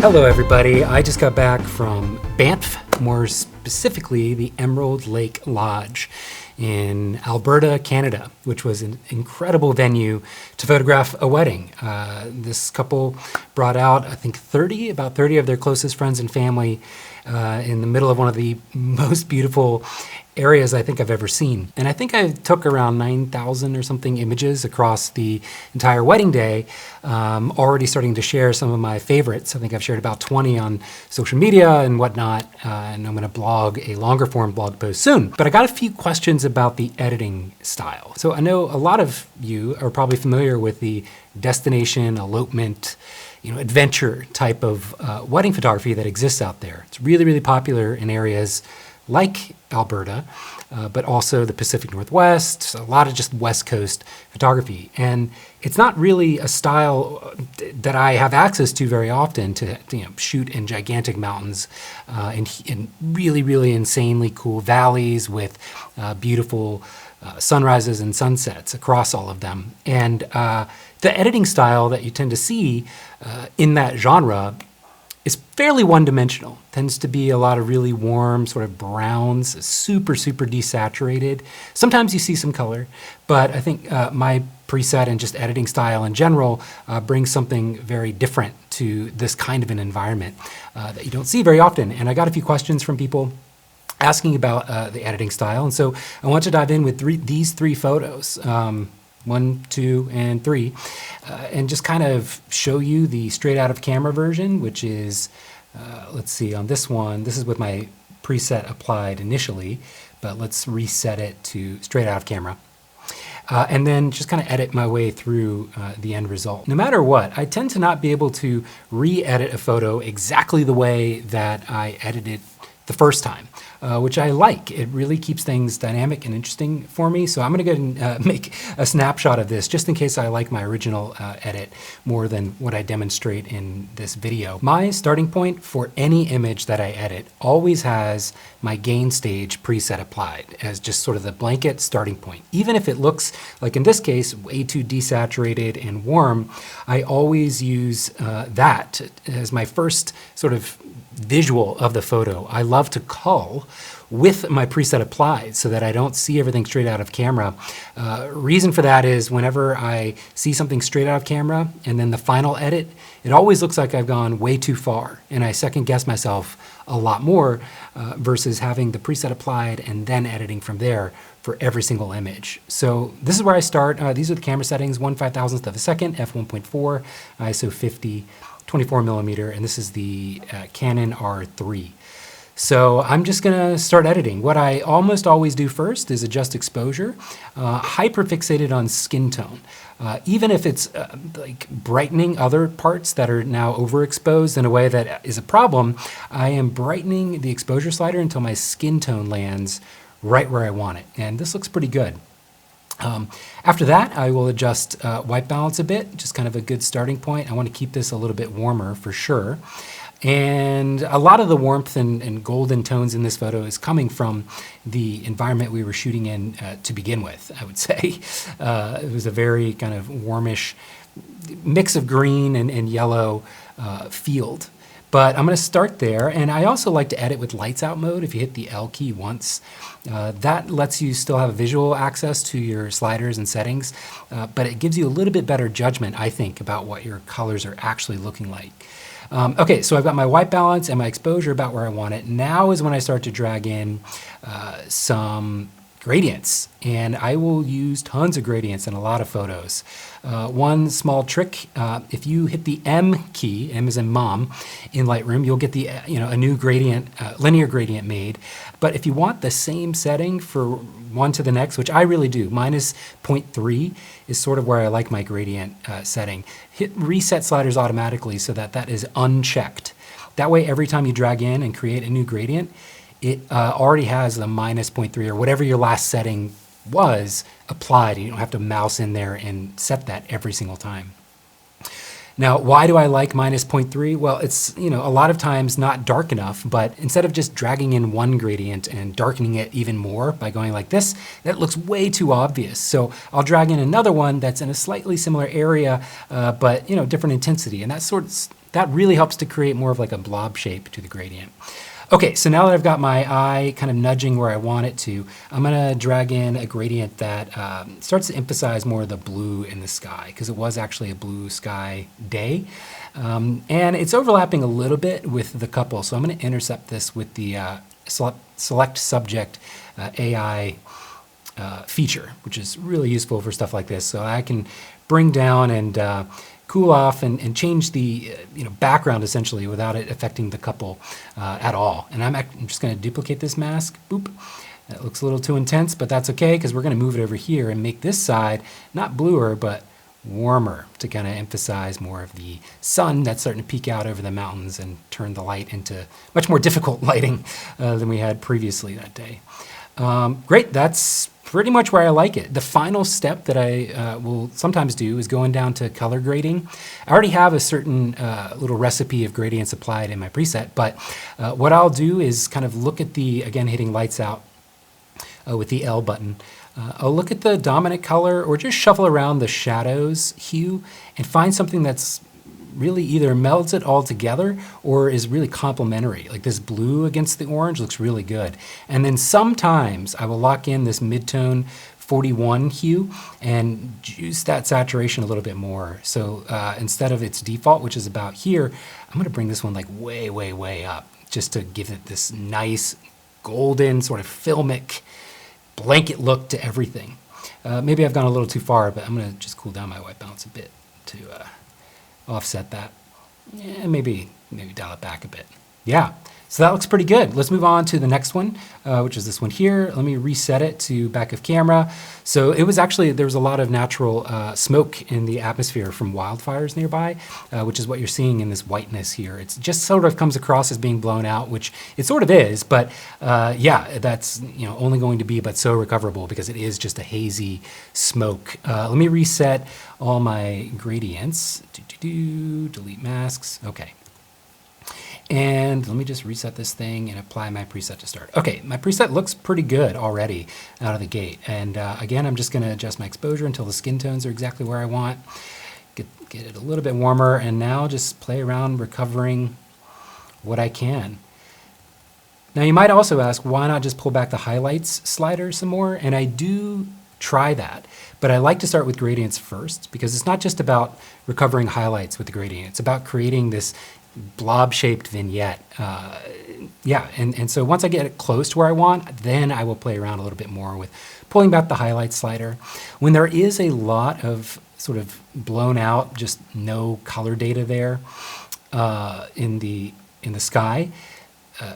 Hello everybody, I just got back from Banff, more specifically the Emerald Lake Lodge in Alberta, Canada, which was an incredible venue to photograph a wedding. This couple brought out, I think, about 30 of their closest friends and family in the middle of one of the most beautiful areas I think I've ever seen. And I think I took around 9,000 or something images across the entire wedding day, already starting to share some of my favorites. I think I've shared about 20 on social media and whatnot, and I'm gonna blog a longer form blog post soon. But I got a few questions about the editing style. So I know a lot of you are probably familiar with the destination, elopement, adventure type of wedding photography that exists out there. It's really, really popular in areas like Alberta, but also the Pacific Northwest, a lot of just West Coast photography. And it's not really a style that I have access to very often to shoot in gigantic mountains in really, really insanely cool valleys with beautiful sunrises and sunsets across all of them. And the editing style that you tend to see in that genre is fairly one-dimensional. Tends to be a lot of really warm sort of browns, super, super desaturated. Sometimes you see some color, but I think my preset and just editing style in general brings something very different to this kind of an environment that you don't see very often. And I got a few questions from people asking about the editing style. And so I want to dive in with these three photos. 1, 2, and 3, and just kind of show you the straight out of camera version, which is, let's see, on this one, this is with my preset applied initially, but let's reset it to straight out of camera. And then just kind of edit my way through the end result. No matter what, I tend to not be able to re-edit a photo exactly the way that I edited the first time, which I like. It really keeps things dynamic and interesting for me. So I'm gonna go ahead and make a snapshot of this just in case I like my original edit more than what I demonstrate in this video. My starting point for any image that I edit always has my gain stage preset applied as just sort of the blanket starting point. Even if it looks like in this case, way too desaturated and warm, I always use that as my first sort of visual of the photo. I love to cull with my preset applied so that I don't see everything straight out of camera. Reason for that is whenever I see something straight out of camera and then the final edit, it always looks like I've gone way too far and I second guess myself a lot more versus having the preset applied and then editing from there for every single image. So this is where I start. These are the camera settings, 1/5000th of a second, f1.4, ISO 50, 24 millimeter, and this is the Canon R3. So I'm just gonna start editing. What I almost always do first is adjust exposure, hyperfixated on skin tone. Even if it's like brightening other parts that are now overexposed in a way that is a problem, I am brightening the exposure slider until my skin tone lands right where I want it. And this looks pretty good. After that, I will adjust white balance a bit, just kind of a good starting point. I want to keep this a little bit warmer for sure. And a lot of the warmth and golden tones in this photo is coming from the environment we were shooting in to begin with, I would say. It was a very kind of warmish mix of green and yellow field. But I'm going to start there, and I also like to edit with lights out mode. If you hit the L key once, that lets you still have visual access to your sliders and settings, but it gives you a little bit better judgment, I think, about what your colors are actually looking like. Okay, so I've got my white balance and my exposure about where I want it. Now is when I start to drag in some gradients, and I will use tons of gradients in a lot of photos. One small trick, if you hit the M key, M as in mom, in Lightroom, you'll get the a new gradient, linear gradient made. But if you want the same setting for one to the next, which I really do, minus 0.3 is sort of where I like my gradient setting. Hit reset sliders automatically so that that is unchecked. That way, every time you drag in and create a new gradient, it already has the minus 0.3 or whatever your last setting was applied. You don't have to mouse in there and set that every single time. Now, why do I like minus 0.3? Well, it's a lot of times not dark enough, but instead of just dragging in one gradient and darkening it even more by going like this, that looks way too obvious. So I'll drag in another one that's in a slightly similar area, but different intensity, and that sort of that really helps to create more of like a blob shape to the gradient. Okay, so now that I've got my eye kind of nudging where I want it to, I'm gonna drag in a gradient that starts to emphasize more of the blue in the sky, because it was actually a blue sky day. And it's overlapping a little bit with the couple, so I'm gonna intercept this with the select subject AI feature, which is really useful for stuff like this. So I can bring down and cool off and change the background essentially without it affecting the couple at all. And I'm just going to duplicate this mask. Boop. That looks a little too intense, but that's okay because we're going to move it over here and make this side not bluer, but warmer to kind of emphasize more of the sun that's starting to peek out over the mountains and turn the light into much more difficult lighting than we had previously that day. Great, that's pretty much where I like it. The final step that I will sometimes do is going down to color grading. I already have a certain little recipe of gradients applied in my preset, but what I'll do is kind of look at the, again, hitting lights out with the L button. I'll look at the dominant color or just shuffle around the shadows hue and find something that's really either melds it all together or is really complementary. Like this blue against the orange looks really good. And then sometimes I will lock in this midtone 41 hue and juice that saturation a little bit more. So instead of its default, which is about here, I'm gonna bring this one like way, way, way up just to give it this nice golden sort of filmic blanket look to everything. Maybe I've gone a little too far, but I'm gonna just cool down my white balance a bit to offset that. Yeah, maybe dial it back a bit. Yeah, so that looks pretty good. Let's move on to the next one, which is this one here. Let me reset it to back of camera. So it was actually, there was a lot of natural smoke in the atmosphere from wildfires nearby, which is what you're seeing in this whiteness here. It just sort of comes across as being blown out, which it sort of is, but yeah, that's only going to be but so recoverable because it is just a hazy smoke. Let me reset all my gradients. Delete masks. Okay. And let me just reset this thing and apply my preset to start. Okay, my preset looks pretty good already out of the gate. And again, I'm just gonna adjust my exposure until the skin tones are exactly where I want. Get it a little bit warmer, and now just play around recovering what I can. Now you might also ask, why not just pull back the highlights slider some more? And I do try that, but I like to start with gradients first because it's not just about recovering highlights with the gradient. It's about creating this blob-shaped vignette. Yeah, and so once I get it close to where I want, then I will play around a little bit more with pulling back the highlight slider. When there is a lot of sort of blown out, just no color data there in the sky,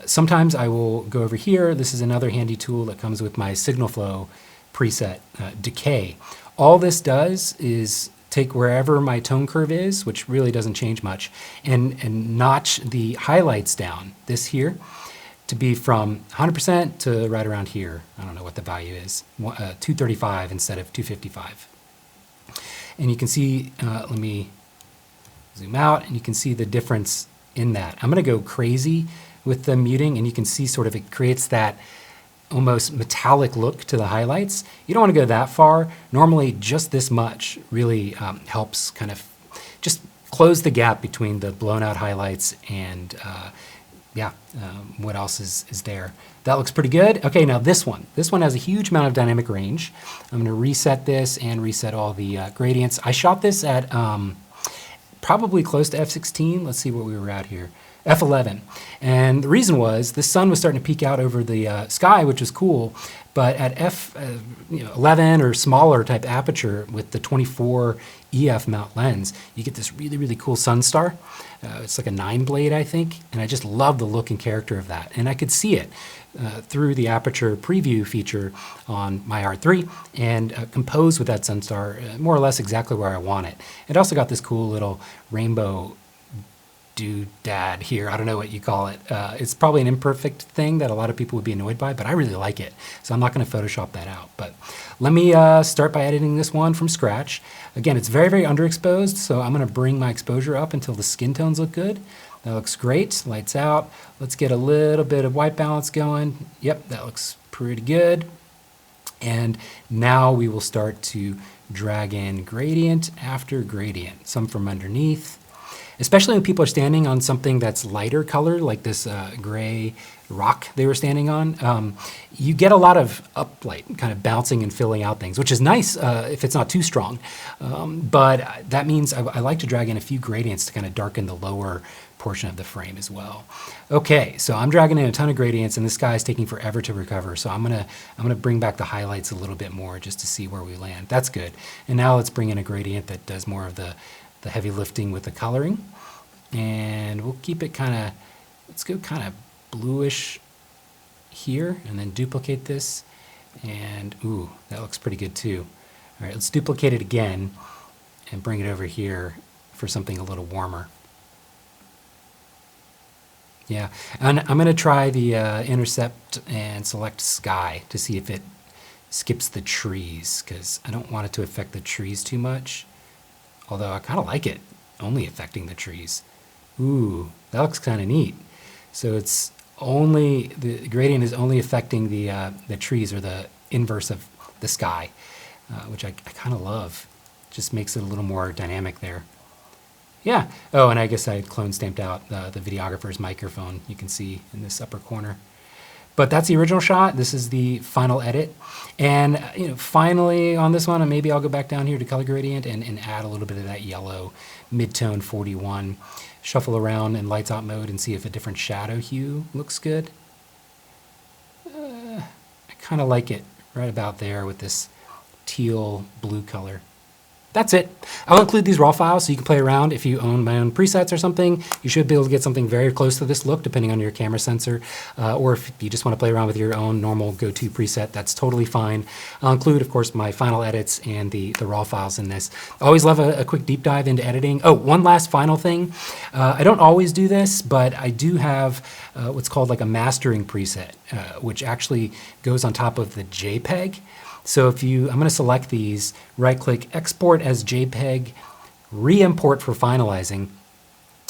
sometimes I will go over here. This is another handy tool that comes with my signal flow preset, Decay. All this does is take wherever my tone curve is, which really doesn't change much, and notch the highlights down, this here, to be from 100% to right around here. I don't know what the value is, 235 instead of 255. And you can see, let me zoom out, and you can see the difference in that. I'm gonna go crazy with the muting, and you can see sort of it creates that almost metallic look to the highlights. You don't want to go that far. Normally just this much really helps kind of just close the gap between the blown out highlights and what else is there. That looks pretty good. Okay, now this one has a huge amount of dynamic range. I'm going to reset this and reset all the gradients. I shot this at probably close to f16. Let's see what we were at here. F11. And the reason was the sun was starting to peek out over the sky, which was cool, but at f11 or smaller type aperture with the 24 EF mount lens, you get this really, really cool sun star. It's like a 9-blade, I think, and I just love the look and character of that. And I could see it through the aperture preview feature on my R3 and compose with that sun star more or less exactly where I want it. It also got this cool little rainbow doodad here. I don't know what you call it. It's probably an imperfect thing that a lot of people would be annoyed by, but I really like it. So I'm not going to Photoshop that out. But let me start by editing this one from scratch. Again, it's very, very underexposed, so I'm going to bring my exposure up until the skin tones look good. That looks great. Lights out. Let's get a little bit of white balance going. Yep, that looks pretty good. And now we will start to drag in gradient after gradient, some from underneath. especially when people are standing on something that's lighter color, like this gray rock they were standing on. You get a lot of uplight, kind of bouncing and filling out things, which is nice if it's not too strong. But that means I like to drag in a few gradients to kind of darken the lower portion of the frame as well. Okay, so I'm dragging in a ton of gradients, and this guy is taking forever to recover. So I'm gonna bring back the highlights a little bit more just to see where we land. That's good. And now let's bring in a gradient that does more of the heavy lifting with the coloring. And we'll keep it kind of, let's go kind of bluish here, and then duplicate this. And ooh, that looks pretty good too. All right, let's duplicate it again and bring it over here for something a little warmer. Yeah, and I'm going to try the intercept and select sky to see if it skips the trees, because I don't want it to affect the trees too much. Although I kind of like it only affecting the trees. Ooh, that looks kind of neat. So it's only, the gradient is only affecting the trees, or the inverse of the sky, which I kind of love. Just makes it a little more dynamic there. Yeah. Oh, and I guess I clone stamped out the videographer's microphone, you can see in this upper corner. But that's the original shot. This is the final edit. And finally on this one, maybe I'll go back down here to color gradient and add a little bit of that yellow, mid-tone 41. Shuffle around in lights out mode and see if a different shadow hue looks good. I kind of like it right about there with this teal blue color. That's it. I'll include these raw files so you can play around. If you own my own presets or something, you should be able to get something very close to this look depending on your camera sensor. Or if you just want to play around with your own normal go-to preset, that's totally fine. I'll include, of course, my final edits and the raw files in this. I always love a quick deep dive into editing. Oh, one last final thing. I don't always do this, but I do have what's called like a mastering preset, which actually goes on top of the JPEG. So if I'm going to select these, right-click, export as JPEG, re-import for finalizing.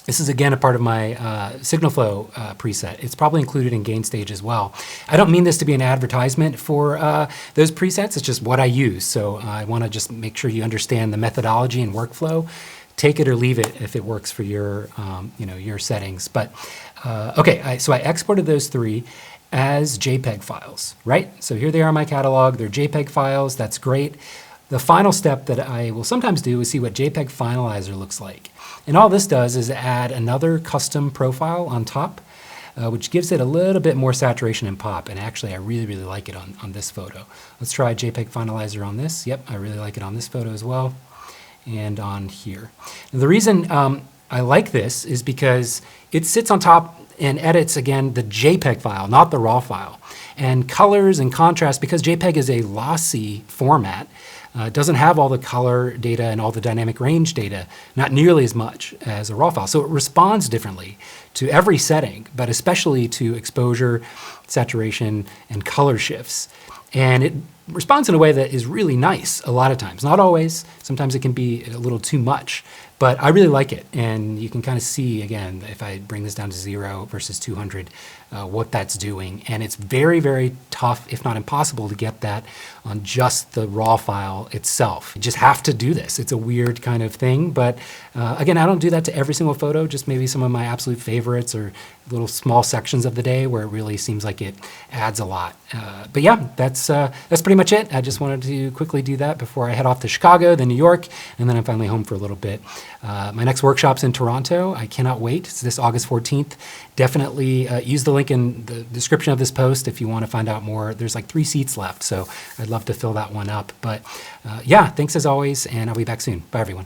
This is again a part of my SignalFlow preset. It's probably included in GainStage as well. I don't mean this to be an advertisement for those presets. It's just what I use. So I want to just make sure you understand the methodology and workflow. Take it or leave it if it works for your, your settings. But okay, so I exported those three as JPEG files, right? So here they are in my catalog. They're JPEG files. That's great. The final step that I will sometimes do is see what JPEG Finalizer looks like. And all this does is add another custom profile on top, which gives it a little bit more saturation and pop. And actually, I really, really like it on this photo. Let's try JPEG Finalizer on this. Yep, I really like it on this photo as well, and on here. And the reason I like this is because it sits on top and edits, again, the JPEG file, not the RAW file. And colors and contrast, because JPEG is a lossy format, doesn't have all the color data and all the dynamic range data, not nearly as much as a RAW file. So it responds differently to every setting, but especially to exposure, saturation, and color shifts. And it responds in a way that is really nice a lot of times. Not always. Sometimes it can be a little too much. But I really like it, and you can kind of see, again, if I bring this down to 0 versus 200, what that's doing. And it's very, very tough, if not impossible, to get that on just the RAW file itself. You just have to do this. It's a weird kind of thing, but again, I don't do that to every single photo, just maybe some of my absolute favorites or little small sections of the day where it really seems like it adds a lot. But yeah, that's pretty much it. I just wanted to quickly do that before I head off to Chicago, then New York, and then I'm finally home for a little bit. My next workshop's in Toronto. I cannot wait. It's this August 14th. Definitely use the link in the description of this post if you want to find out more. There's like 3 seats left, so I'd love to fill that one up. But yeah, thanks as always, and I'll be back soon. Bye, everyone.